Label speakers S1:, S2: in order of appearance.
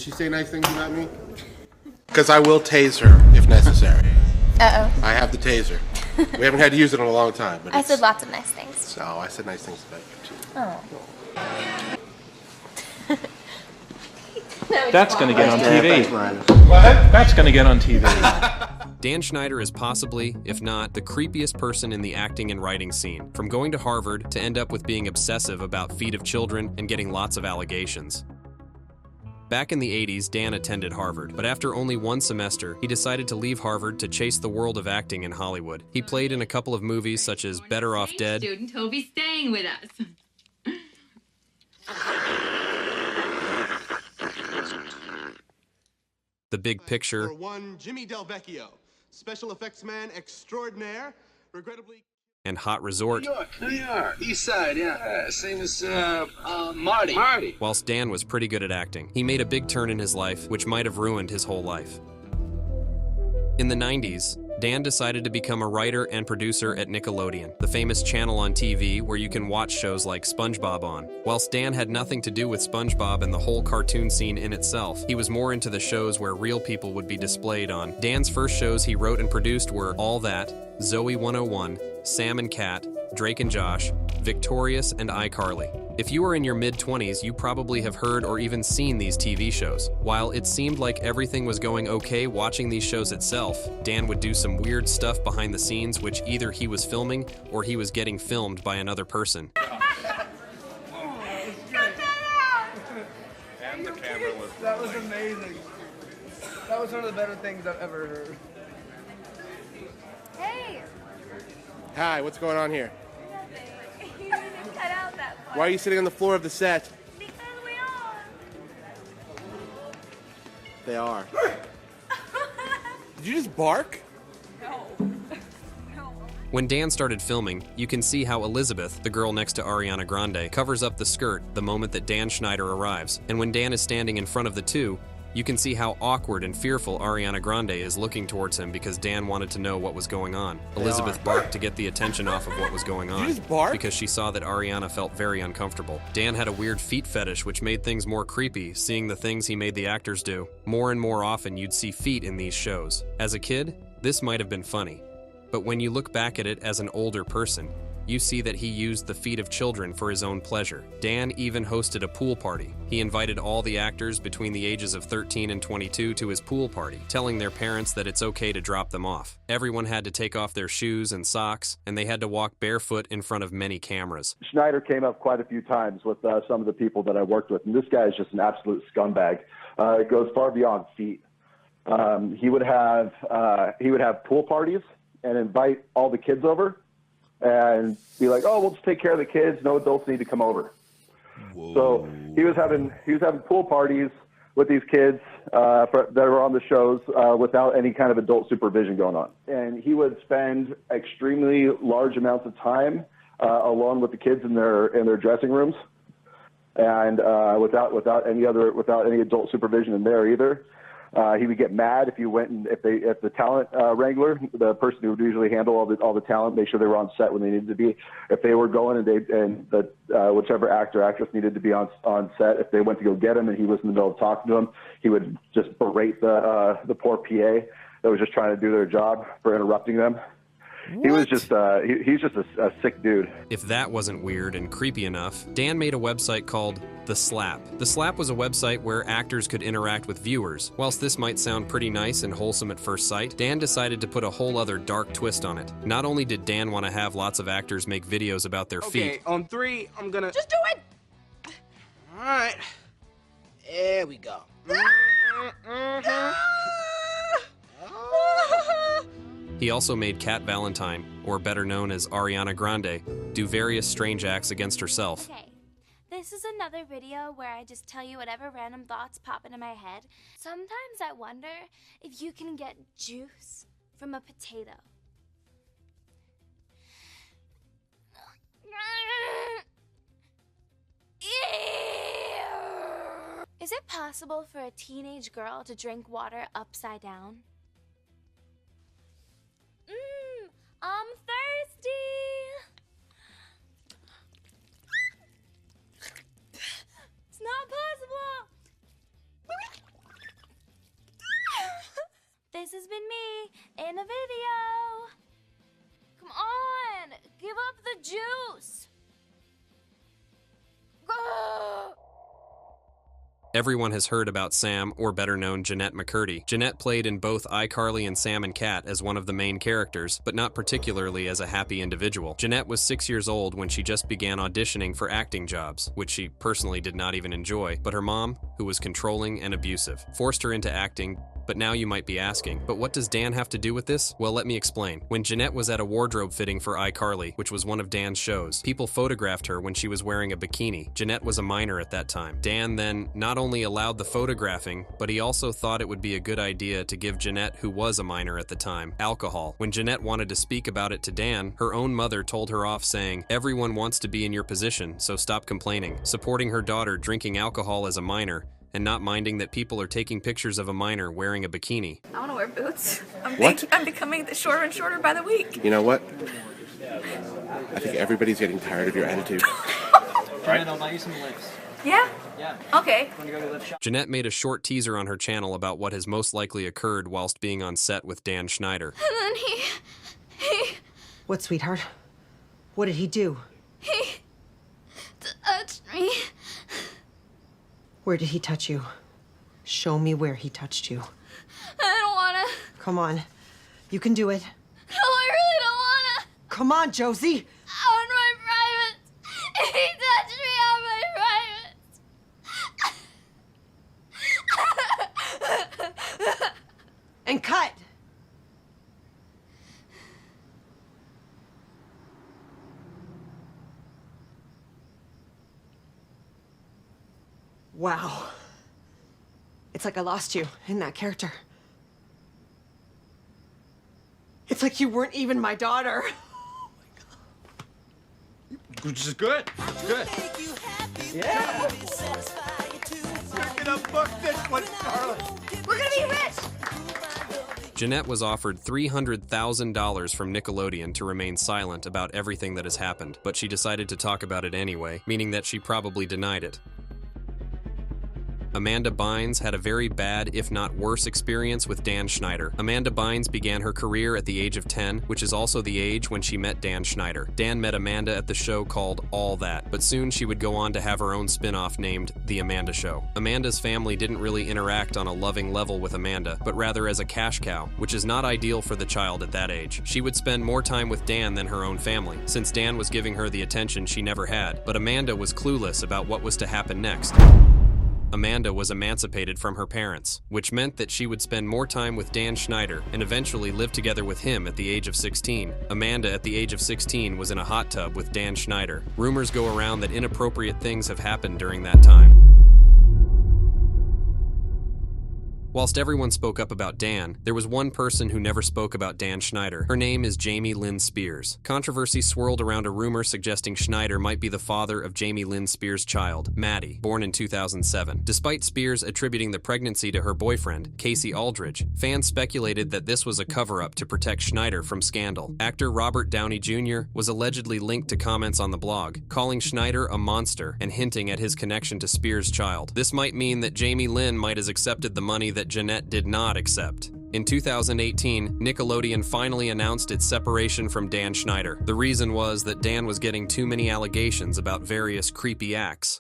S1: Did she say nice things about me? Because I will tase her if necessary.
S2: Uh-oh.
S1: I have the taser. We haven't had to use it in a long time. But
S2: I said lots of nice things.
S1: So I said nice things about you too.
S2: Oh.
S3: That's gonna get on TV. What? That's gonna get on TV.
S4: Dan Schneider is possibly, if not, the creepiest person in the acting and writing scene, from going to Harvard to end up with being obsessive about feet of children and getting lots of allegations. Back in the 80s, Dan attended Harvard, but after only one semester, he decided to leave Harvard to chase the world of acting in Hollywood. He played in a couple of movies such as Better Off Dead.
S5: Student, he'll be staying with us.
S4: The Big Picture.
S1: For one, Jimmy Del Vecchio, special effects man extraordinaire, regrettably.
S4: And Hot Resort.
S6: New York, East Side, yeah. Same as Marty.
S4: Whilst Dan was pretty good at acting, he made a big turn in his life, which might have ruined his whole life. In the 90s, Dan decided to become a writer and producer at Nickelodeon, the famous channel on TV where you can watch shows like SpongeBob on. Whilst Dan had nothing to do with SpongeBob and the whole cartoon scene in itself, he was more into the shows where real people would be displayed on. Dan's first shows he wrote and produced were All That, Zoey 101, Sam and Cat, Drake and Josh, Victorious, and iCarly. If you are in your mid-20s, you probably have heard or even seen these TV shows. While it seemed like everything was going okay watching these shows itself, Dan would do some weird stuff behind the scenes which either he was filming or he was getting filmed by another person.
S7: And the camera was... That was amazing. That was one of the better things I've ever heard.
S2: Hey!
S1: Hi, what's going on here?
S2: Nothing. You didn't cut out that part.
S1: Why are you sitting on the floor of the set?
S2: Because we are.
S1: They are. Did you just bark?
S2: No.
S4: When Dan started filming, you can see how Elizabeth, the girl next to Ariana Grande, covers up the skirt the moment that Dan Schneider arrives. And when Dan is standing in front of the two, you can see how awkward and fearful Ariana Grande is looking towards him because Dan wanted to know what was going on. Elizabeth barked to get the attention off of what was going on.
S1: Did you just bark?
S4: Because she saw that Ariana felt very uncomfortable. Dan had a weird feet fetish which made things more creepy, seeing the things he made the actors do. More and more often you'd see feet in these shows. As a kid, this might have been funny. But when you look back at it as an older person, you see that he used the feet of children for his own pleasure. Dan even hosted a pool party. He invited all the actors between the ages of 13 and 22 to his pool party, telling their parents that it's okay to drop them off. Everyone had to take off their shoes and socks, and they had to walk barefoot in front of many cameras.
S8: Schneider came up quite a few times with some of the people that I worked with, and this guy is just an absolute scumbag. It goes far beyond feet. He would have pool parties and invite all the kids over and be like, oh, we'll just take care of the kids. No adults need to come over. Whoa. So he was having pool parties with these kids that were on the shows without any kind of adult supervision going on. And he would spend extremely large amounts of time alone with the kids in their dressing rooms, and without any adult supervision in there either. He would get mad if you went and if the talent wrangler, the person who would usually handle all the talent, make sure they were on set when they needed to be. If they were going and whichever actor or actress needed to be on set, if they went to go get him and he was in the middle of talking to him, he would just berate the poor PA that was just trying to do their job for interrupting them. What? He was just he's just a sick dude.
S4: If that wasn't weird and creepy enough, Dan made a website called The Slap. The Slap was a website where actors could interact with viewers. Whilst this might sound pretty nice and wholesome at first sight, Dan decided to put a whole other dark twist on it. Not only did Dan want to have lots of actors make videos about their feet.
S6: Okay, on 3, I'm gonna...
S2: Just do it!
S6: All right. There we go.
S4: He also made Kat Valentine, or better known as Ariana Grande, do various strange acts against herself.
S9: Okay, this is another video where I just tell you whatever random thoughts pop into my head. Sometimes I wonder if you can get juice from a potato. Is it possible for a teenage girl to drink water upside down? I'm thirsty. It's not possible. in a video. Come on, give up the juice. Gah!
S4: Everyone has heard about Sam, or better known Jeanette McCurdy. Jeanette played in both iCarly and Sam and Cat as one of the main characters, but not particularly as a happy individual. Jeanette was 6 years old when she just began auditioning for acting jobs, which she personally did not even enjoy, but her mom, who was controlling and abusive, forced her into acting. But now you might be asking, but what does Dan have to do with this? Well, let me explain. When Jeanette was at a wardrobe fitting for iCarly, which was one of Dan's shows, people photographed her when she was wearing a bikini. Jeanette was a minor at that time. Dan then not only allowed the photographing, but he also thought it would be a good idea to give Jeanette, who was a minor at the time, alcohol. When Jeanette wanted to speak about it to Dan, her own mother told her off, saying, "Everyone wants to be in your position, so stop complaining." Supporting her daughter drinking alcohol as a minor, and not minding that people are taking pictures of a minor wearing a bikini.
S2: I want to wear boots.
S10: What?
S2: I'm becoming shorter and shorter by the week.
S10: You know what? I think everybody's getting tired of your attitude.
S7: Right? I'll buy you some lips.
S2: Yeah?
S7: Yeah.
S2: Okay.
S7: Want to go to the lip shop?
S4: Jeanette made a short teaser on her channel about what has most likely occurred whilst being on set with Dan Schneider.
S9: And then he
S11: What, sweetheart? What did he do?
S9: touched me.
S11: Where did he touch you? Show me where he touched you.
S9: I don't wanna.
S11: Come on. You can do it.
S9: No, I really don't wanna.
S11: Come on, Josie.
S9: On my private. He touched me on my private.
S11: And cut. Wow. It's like I lost you in that character. It's like you weren't even my daughter.
S1: Which is good. It's good.
S7: Yeah.
S1: You're gonna book this one, Scarlett.
S2: We're gonna be rich!
S4: Jeanette was offered $300,000 from Nickelodeon to remain silent about everything that has happened, but she decided to talk about it anyway, meaning that she probably denied it. Amanda Bynes had a very bad, if not worse, experience with Dan Schneider. Amanda Bynes began her career at the age of 10, which is also the age when she met Dan Schneider. Dan met Amanda at the show called All That, but soon she would go on to have her own spin-off named The Amanda Show. Amanda's family didn't really interact on a loving level with Amanda, but rather as a cash cow, which is not ideal for the child at that age. She would spend more time with Dan than her own family, since Dan was giving her the attention she never had, but Amanda was clueless about what was to happen next. Amanda was emancipated from her parents, which meant that she would spend more time with Dan Schneider and eventually live together with him at the age of 16. Amanda at the age of 16 was in a hot tub with Dan Schneider. Rumors go around that inappropriate things have happened during that time. Whilst everyone spoke up about Dan, there was one person who never spoke about Dan Schneider. Her name is Jamie Lynn Spears. Controversy swirled around a rumor suggesting Schneider might be the father of Jamie Lynn Spears' child, Maddie, born in 2007. Despite Spears attributing the pregnancy to her boyfriend, Casey Aldridge, fans speculated that this was a cover-up to protect Schneider from scandal. Actor Robert Downey Jr. was allegedly linked to comments on the blog, calling Schneider a monster and hinting at his connection to Spears' child. This might mean that Jamie Lynn might have accepted the money that Jeanette did not accept. In 2018, Nickelodeon finally announced its separation from Dan Schneider. The reason was that Dan was getting too many allegations about various creepy acts.